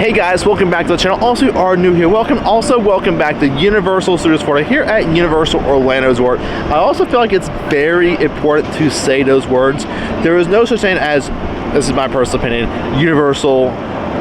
Hey guys, welcome back to the channel. Also, you are new here, welcome back to Universal Studios Florida here at Universal Orlando Resort. I also feel like it's very important to say those words. There is no such thing as, this is my personal opinion, Universal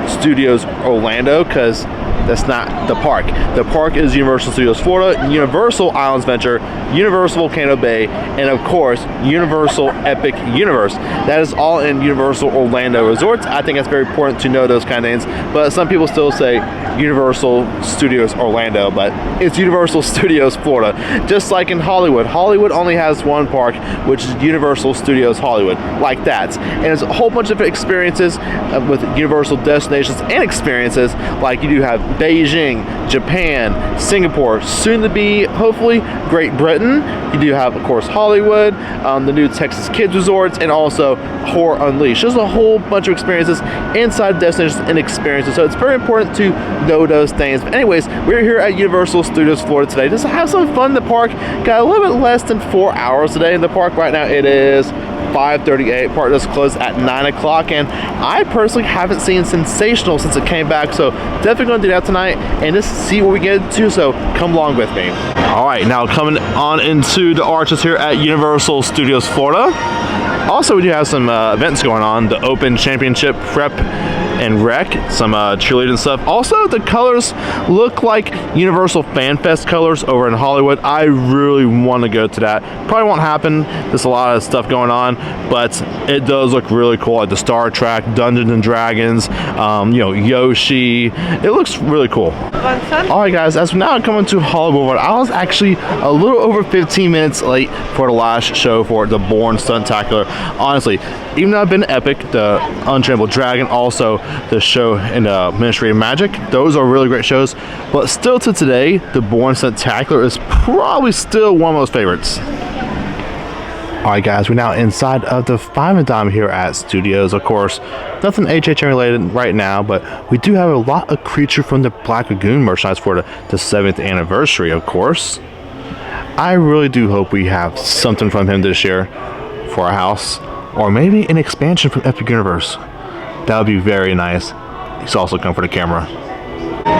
Studios Orlando, because that's not the park. The park is Universal Studios Florida, Universal Islands Adventure, Universal Volcano Bay, and of course, Universal Epic Universe. That is all in Universal Orlando Resorts. I think it's very important to know those kind of things, but some people still say Universal Studios Orlando, but it's Universal Studios Florida. Just like in Hollywood. Hollywood only has one park, which is Universal Studios Hollywood, like that. And there's a whole bunch of different experiences with Universal destinations and experiences, like you do have Beijing, Japan, Singapore, soon to be, hopefully, Great Britain. You do have, of course, Hollywood, the new Texas Kids Resorts, and also Horror Unleashed. There's a whole bunch of experiences inside destinations and experiences, so it's very important to know those things. But anyways, we're here at Universal Studios Florida today just to have some fun in the park. Got a little bit less than 4 hours today in the park. Right now it is 5:38. Park just closed at 9 o'clock, and I personally haven't seen Sensational since it came back, so definitely going to do that tonight and just see what we get into, so come along with me. All right, now coming on into the arches here at Universal Studios Florida. Also, we do have some events going on, the Open Championship Prep and Rec, some cheerleading stuff. Also, the colors look like Universal Fan Fest colors over in Hollywood. I really want to go to that. Probably won't happen. There's a lot of stuff going on, but it does look really cool, like the Star Trek, Dungeons and Dragons, you know, Yoshi. It looks really cool. All right, guys, as we're now coming to Hollywood, I was actually a little over 15 minutes late for the last show for the Bourne Stuntacular. Honestly, even though I've been to Epic, the Untrainable Dragon, also the show in the Ministry of Magic, those are really great shows, but still to today, the Bourne Stuntacular is probably still one of those favorites. Alright guys, we're now inside of the Five and Dime here at Studios. Of course, nothing HHN related right now, but we do have a lot of Creature from the Black Lagoon merchandise for the 7th anniversary, of course. I really do hope we have something from him this year for our house, or maybe an expansion from Epic Universe. That would be very nice. He's also come for the camera.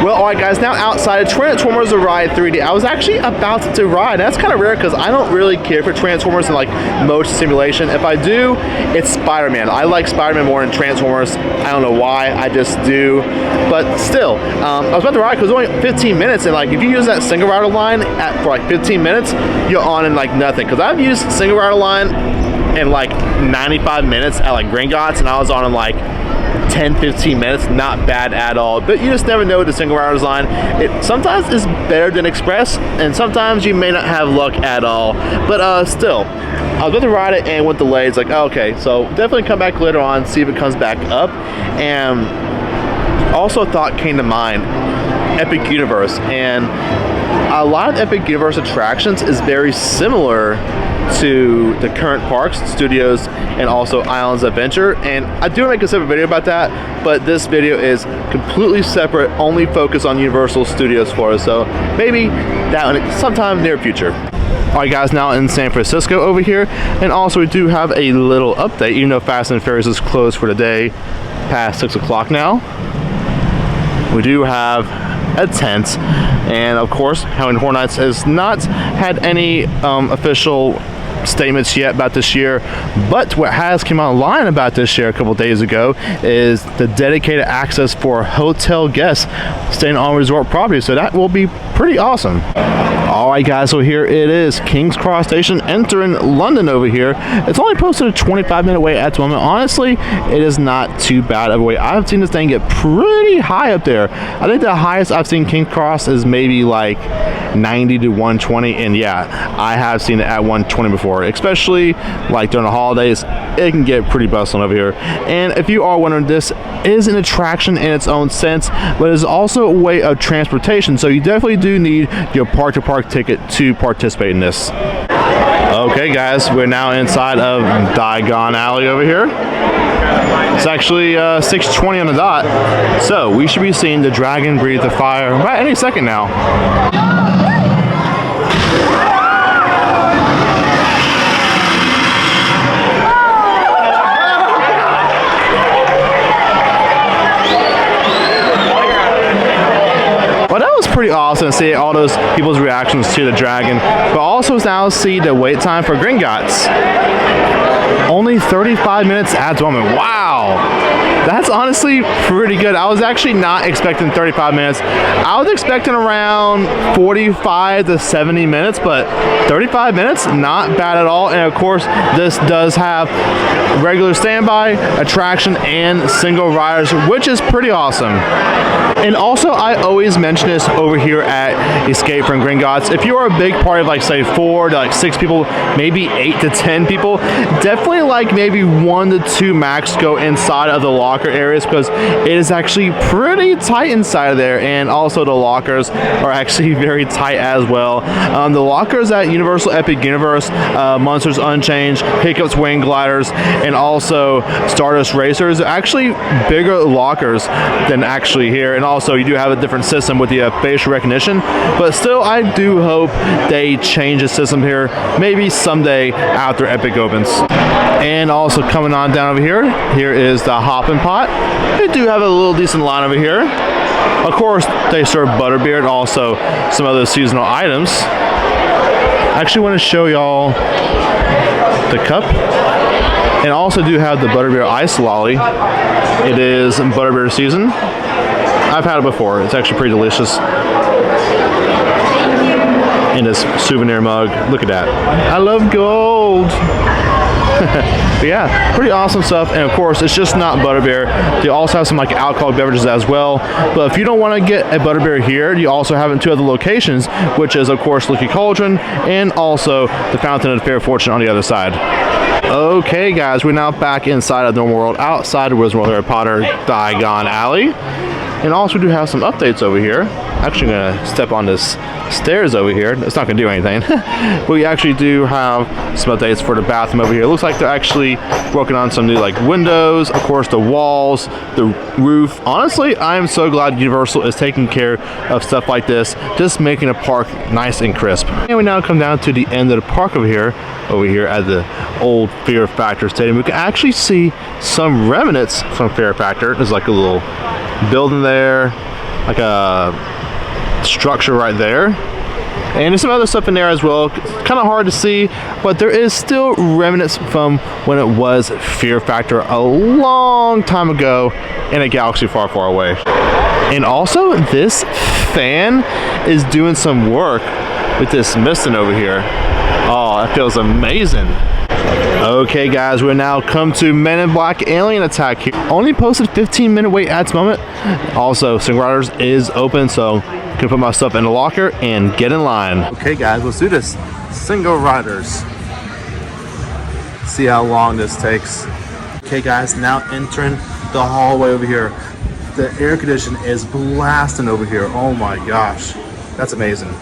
Well, alright guys, now outside of Transformers: The Ride 3D. I was actually about to ride. That's kind of rare because I don't really care for Transformers and like motion simulation. If I do, it's Spider-Man. I like Spider-Man more than Transformers. I don't know why, I just do. But still, I was about to ride because it was only 15 minutes, and like if you use that single rider line for like 15 minutes, you're on in like nothing. Because I've used single rider line in like 95 minutes at like Gringotts, and I was on in like 10-15 minutes. Not bad at all, but you just never know with the single rider line. It sometimes is better than Express, and sometimes you may not have luck at all, but still, I was about to ride it and went delayed. It's like, okay, so definitely come back later on, see if it comes back up. And also a thought came to mind, Epic Universe, and a lot of Epic Universe attractions is very similar to the current parks, studios, and also Islands Adventure, and I do make a separate video about that, but this video is completely separate, only focused on Universal Studios Florida, so maybe that one sometime near future. Alright guys, now in San Francisco over here, and also we do have a little update, even though Fast and Furious is closed for the day, past 6 o'clock now. We do have a tent, and of course Halloween Horror Nights has not had any official statements yet about this year, but what has come online about this year a couple days ago is the dedicated access for hotel guests staying on resort property, so that will be pretty awesome. Alright guys, so here it is, King's Cross Station entering London over here. It's only posted a 25-minute wait at the moment. Honestly, it is not too bad of a wait. I've seen this thing get pretty high up there. I think the highest I've seen King's Cross is maybe like 90 to 120, and yeah, I have seen it at 120 before, especially like during the holidays. It can get pretty bustling over here. And if you are wondering, this is an attraction in its own sense, but it's also a way of transportation, so you definitely do need your park-to-park ticket to participate in this. Okay guys, we're now inside of Diagon Alley over here. It's actually 6:20 on the dot, so we should be seeing the Dragon Breathe the Fire right any second now. pretty awesome to see all those people's reactions to the dragon, but also now see the wait time for Gringotts. Only 35 minutes at the moment. Wow, that's honestly pretty good. I was actually not expecting 35 minutes. I was expecting around 45 to 70 minutes, but 35 minutes, not bad at all. And of course, this does have regular standby, attraction, and single riders, which is pretty awesome. And also, I always mention this over here at Escape from Gringotts. If you are a big party of like say 4 to like 6 people, maybe 8 to 10 people, definitely like maybe 1 to 2 max go inside of the locker areas, because it is actually pretty tight inside of there. And also the lockers are actually very tight as well. The lockers at Universal Epic Universe, Monsters Unchained, Hiccups Wing Gliders, and also Stardust Racers are actually bigger lockers than actually here. And also you do have a different system with the facial recognition, but still I do hope they change the system here maybe someday after Epic opens. And also coming on down over here, here is the Hoppin' Pot. They do have a little decent line over here. Of course, they serve butterbeer and also some other seasonal items. I actually want to show y'all the cup. And also do have the butterbeer ice lolly. It is butterbeer season. I've had it before. It's actually pretty delicious. And this souvenir mug. Look at that. I love gold. But yeah, pretty awesome stuff. And of course, it's just not butterbeer. They also have some like alcoholic beverages as well. But if you don't want to get a butterbeer here, you also have it in 2 other locations, which is of course Leaky Cauldron and also the Fountain of Fair Fortune on the other side. Okay guys, we're now back inside of Normal World, outside of Wizard World Harry Potter Diagon Alley. And also we do have some updates over here. Actually gonna step on this stairs over here. It's not gonna do anything. But we actually do have some updates for the bathroom over here. It looks like they're actually working on some new like windows, of course the walls, the roof. Honestly, I am so glad Universal is taking care of stuff like this, just making a park nice and crisp. And we now come down to the end of the park over here at the old Fear Factor Stadium. We can actually see some remnants from Fear Factor. There's like a little building there, like a structure right there, and there's some other stuff in there as well. Kind of hard to see, but there is still remnants from when it was Fear Factor a long time ago in a galaxy far, far away. And also this fan is doing some work with this misting over here. Oh, that feels amazing. Okay guys, we're now come to Men in Black Alien Attack here. Only posted 15-minute wait at the moment. Also, Single Riders is open, so I can put my stuff in the locker and get in line. Okay guys, let's do this. Single Riders. See how long this takes. Okay guys, now entering the hallway over here. The air conditioning is blasting over here. Oh my gosh, that's amazing.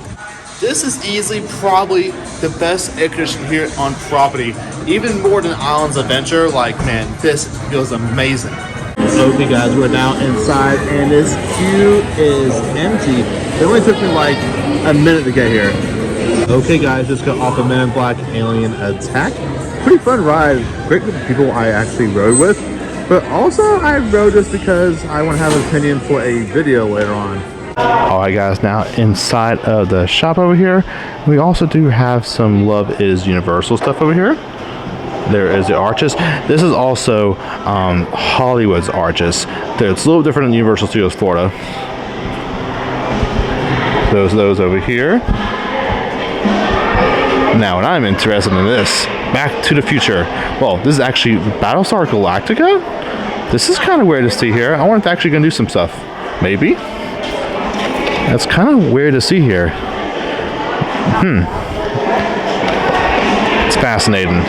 This is easily probably the best air conditioning here on property, even more than Islands Adventure. Like, man, this feels amazing. Okay guys, we're now inside and this queue is empty. It only took me like a minute to get here. Okay guys, just got off of Men in Black Alien Attack. Pretty fun ride. Great group of people I actually rode with, but also I rode just because I want to have an opinion for a video later on. Alright guys, now inside of the shop over here, we also do have some Love is Universal stuff over here. There is the arches. This is also Hollywood's arches. It's a little different than Universal Studios Florida. Those over here. Now, and I'm interested in this. Back to the Future. Well, this is actually Battlestar Galactica? This is kind of weird to see here. I wonder if they're actually going to do some stuff. Maybe. That's kind of weird to see here. It's fascinating.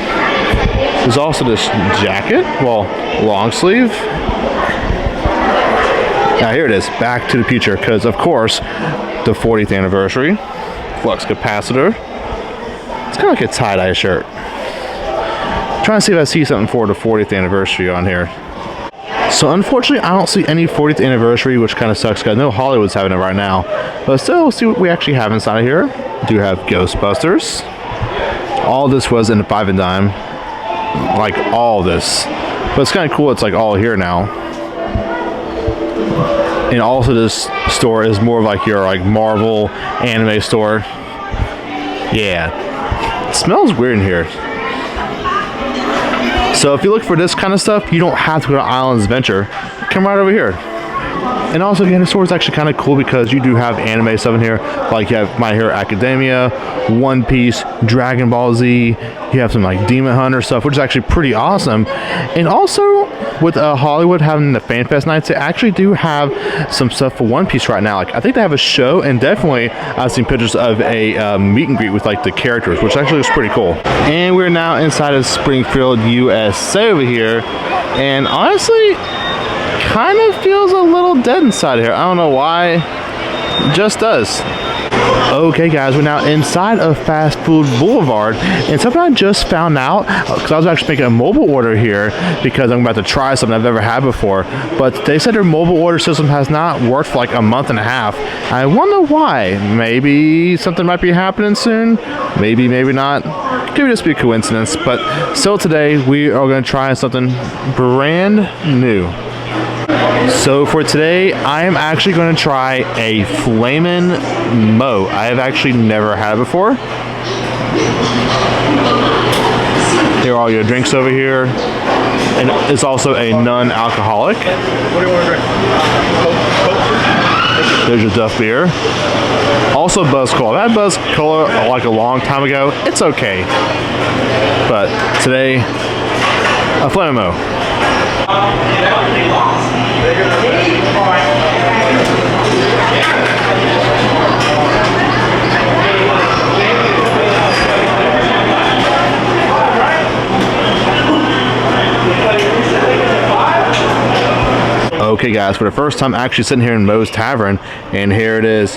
There's also this jacket, well, long sleeve. Now here it is, Back to the Future, because of course, the 40th anniversary, flux capacitor. It's kind of like a tie-dye shirt. I'm trying to see if I see something for the 40th anniversary on here. So unfortunately, I don't see any 40th anniversary, which kind of sucks because I know Hollywood's having it right now. But still, we'll see what we actually have inside of here. We do have Ghostbusters. All this was in the 5 and dime. Like all this. But it's kind of cool, it's like all here now. And also this store is more of like your like Marvel anime store. Yeah, it smells weird in here. So if you look for this kind of stuff, you don't have to go to Islands Adventure. Come right over here. And also, again, the store is actually kind of cool because you do have anime stuff in here. Like you have My Hero Academia, One Piece, Dragon Ball Z. You have some like Demon Hunter stuff, which is actually pretty awesome. And also, with Hollywood having the Fan Fest nights, they actually do have some stuff for One Piece right now. Like I think they have a show, and definitely I've seen pictures of a meet and greet with like the characters, which actually looks pretty cool. And we're now inside of Springfield, USA over here. And honestly, kind of feels a little dead inside here. I don't know why. It just does. Okay guys, we're now inside of Fast Food Boulevard, and something I just found out, because I was actually making a mobile order here because I'm about to try something I've never had before, but they said their mobile order system has not worked for like a month and a half. I wonder why. Maybe something might be happening soon, maybe not. Could just be a coincidence, but still today we are going to try something brand new. So for today, I am actually going to try a Flamin' Mo. I have actually never had it before. Here are all your drinks over here. And it's also a non-alcoholic. What do you want to drink? There's your Duff beer. Also Buzz Cola. I've had Buzz Cola like a long time ago. It's okay. But today, a Flamin' Mo. Okay guys, for the first time actually sitting here in Mo's Tavern, and here it is,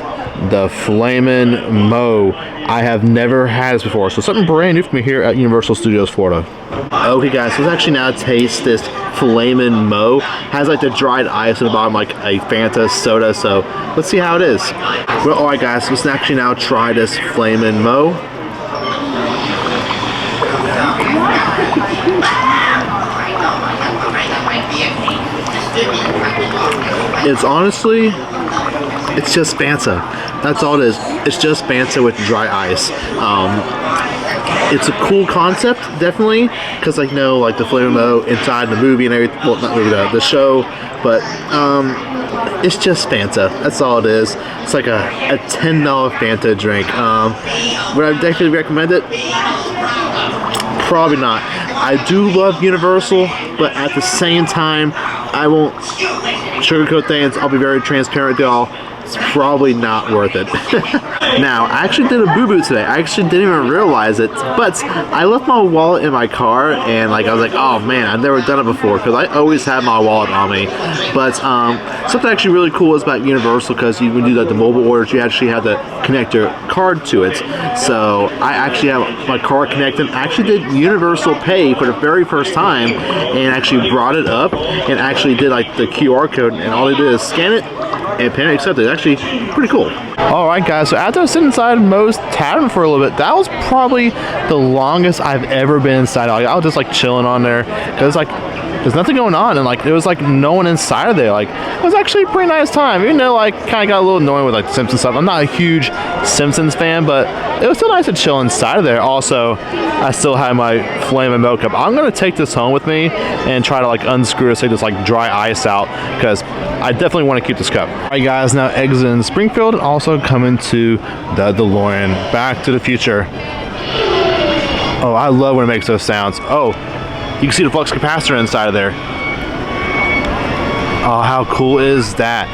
the Flamin' Mo. I have never had this before, so something brand new for me here at Universal Studios Florida. Okay guys, so let's actually now taste this Flamin' Mo. Has like the dried ice in the bottom, like a Fanta soda, so let's see how it is. Well, alright guys, let's actually now try this Flamin' Mo. It's honestly, it's just Fanta. That's all it is. It's just Fanta with dry ice. It's a cool concept, definitely, because like like the Flamin' Mo inside the movie and everything. Well, not movie, the show, but it's just Fanta. That's all it is. It's like a $10 Fanta drink. Would I definitely recommend it? Probably not. I do love Universal, but at the same time, I won't sugarcoat things. I'll be very transparent with y'all. It's probably not worth it. Now, I actually did a boo-boo today. I actually didn't even realize it, but I left my wallet in my car, and like I was like, oh man, I've never done it before, because I always have my wallet on me. But something actually really cool is about Universal, because you can do like the mobile orders, you actually have to connect your card to it. So I actually have my card connected. I actually did Universal Pay for the very first time, and actually brought it up, and actually did like the QR code, and all they did is scan it, and payment accepted. It's actually pretty cool. Alright guys, so after I was sitting inside Mo's Tavern for a little bit, that was probably the longest I've ever been inside. I was just like chilling on there, because like there's nothing going on, and like there was like no one inside of there. Like it was actually a pretty nice time, even though like kind of got a little annoying with like the Simpsons stuff. I'm not a huge Simpsons fan, but it was still nice to chill inside of there. Also, I still have my Flamin' Mo cup. I'm gonna take this home with me and try to like unscrew this, take this like dry ice out, because I definitely want to keep this cup. Alright guys, now exiting Springfield, and also coming to the DeLorean, Back to the Future. Oh, I love when it makes those sounds. Oh, you can see the flux capacitor inside of there. Oh, how cool is that?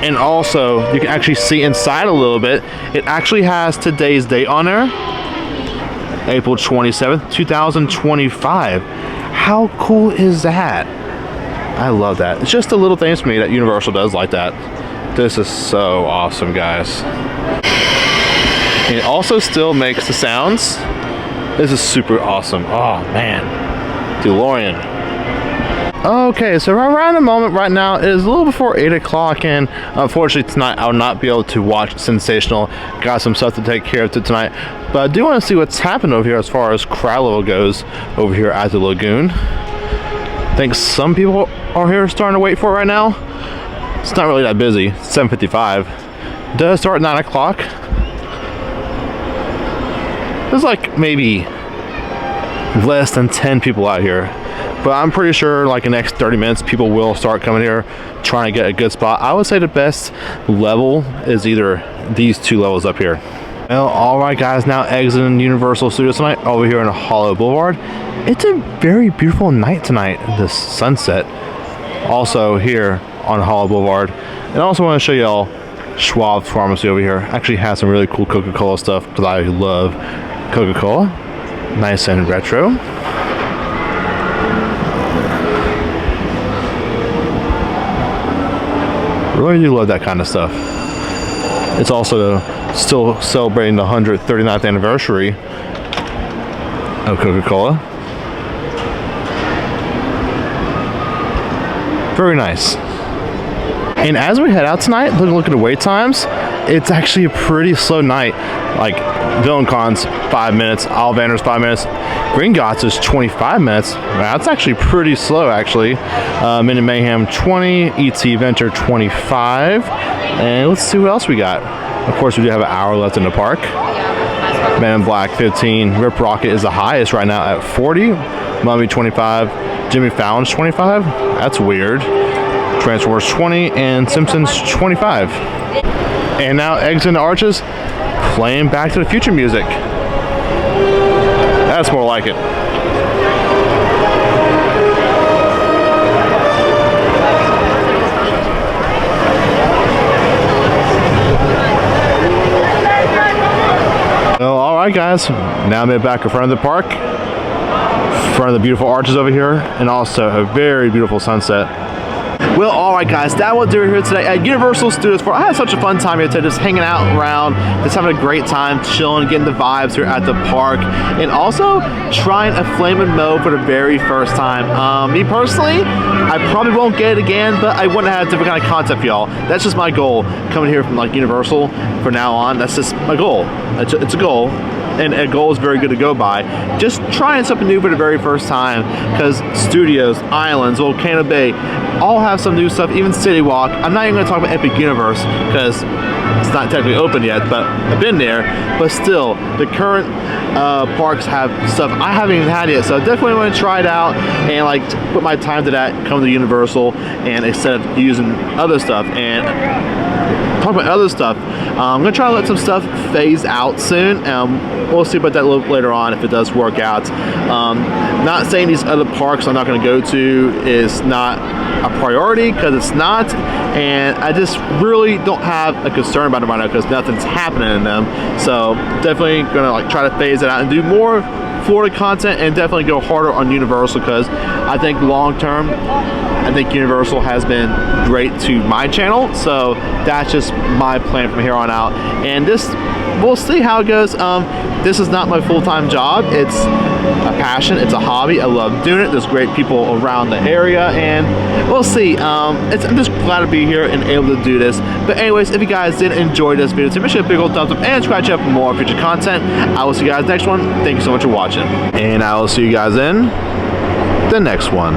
And also, you can actually see inside a little bit. It actually has today's date on there. April 27th, 2025. How cool is that? I love that. It's just the little things for me that Universal does like that. This is so awesome, guys. And it also still makes the sounds. This is super awesome. Oh, man. DeLorean. Okay, so around the moment right now, it is a little before 8 o'clock, and unfortunately tonight I'll not be able to watch Sensational. Got some stuff to take care of tonight, but I do want to see what's happened over here as far as crowd level goes over here at the Lagoon. I think some people are here starting to wait for it right now. It's not really that busy. It's 7:55. It does start at 9 o'clock. There's like maybe less than 10 people out here. But I'm pretty sure like in the next 30 minutes, people will start coming here trying to get a good spot. I would say the best level is either these two levels up here. Well, all right, guys, now exiting Universal Studios tonight over here on Hollow Boulevard. It's a very beautiful night tonight, this sunset. Also here on Hollow Boulevard. And I also want to show y'all Schwab's Pharmacy over here. Actually has some really cool Coca-Cola stuff because I love Coca-Cola. Nice and retro. Really do love that kind of stuff. It's also still celebrating the 139th anniversary of Coca-Cola. Very nice. And as we head out tonight, look at the wait times. It's actually a pretty slow night. Like VillainCon's 5 minutes, Ollivander's 5 minutes, Gringotts is 25 minutes. That's actually pretty slow, actually. Minute Mayhem 20, ET Venture 25, and let's see what else we got. Of course, we do have an hour left in the park. Man in Black 15, Rip Rocket is the highest right now at 40, Mummy 25, Jimmy Fallon's 25. That's weird. Transformers 20 and Simpsons 25. And now exiting the arches, playing Back to the Future music. That's more like it. Well, all right, guys. Now I'm back in front of the park, in front of the beautiful arches over here, and also a very beautiful sunset. Well, all right, guys, that will do it here today at Universal Studios 4. I had such a fun time here today, just hanging out around, just having a great time, chilling, getting the vibes here at the park, and also trying a Flamin' Moe for the very first time. Me personally, I probably won't get it again, but I want to have a different kind of concept for y'all. That's just my goal, coming here from like Universal from now on. That's just my goal. It's a goal. And a goal is very good to go by. Just trying something new for the very first time, because Studios, Islands, Volcano Bay, all have some new stuff, even City Walk. I'm not even going to talk about Epic Universe, because it's not technically open yet, but I've been there. But still, the current parks have stuff I haven't even had yet, so I definitely want to try it out and like put my time to that, come to Universal, and instead of using other stuff and talk about other stuff. I'm going to try to let some stuff phase out soon. We'll see about that a little later on if it does work out. Not saying these other parks I'm not going to go to is not a priority, because it's not, and I just really don't have a concern about them right now because nothing's happening in them. So definitely going to like try to phase it out and do more Florida content, and definitely go harder on Universal, because I think long term, I think Universal has been great to my channel. So that's just my plan from here on out, and this, we'll see how it goes. This is not my full-time job. It's a passion, it's a hobby. I love doing it. There's great people around the area, and we'll see. I'm just glad to be here and able to do this. But anyways, if you guys did enjoy this video, make sure to big old thumbs up and subscribe for more future content. I will see you guys next one. Thank you so much for watching, and I will see you guys in the next one.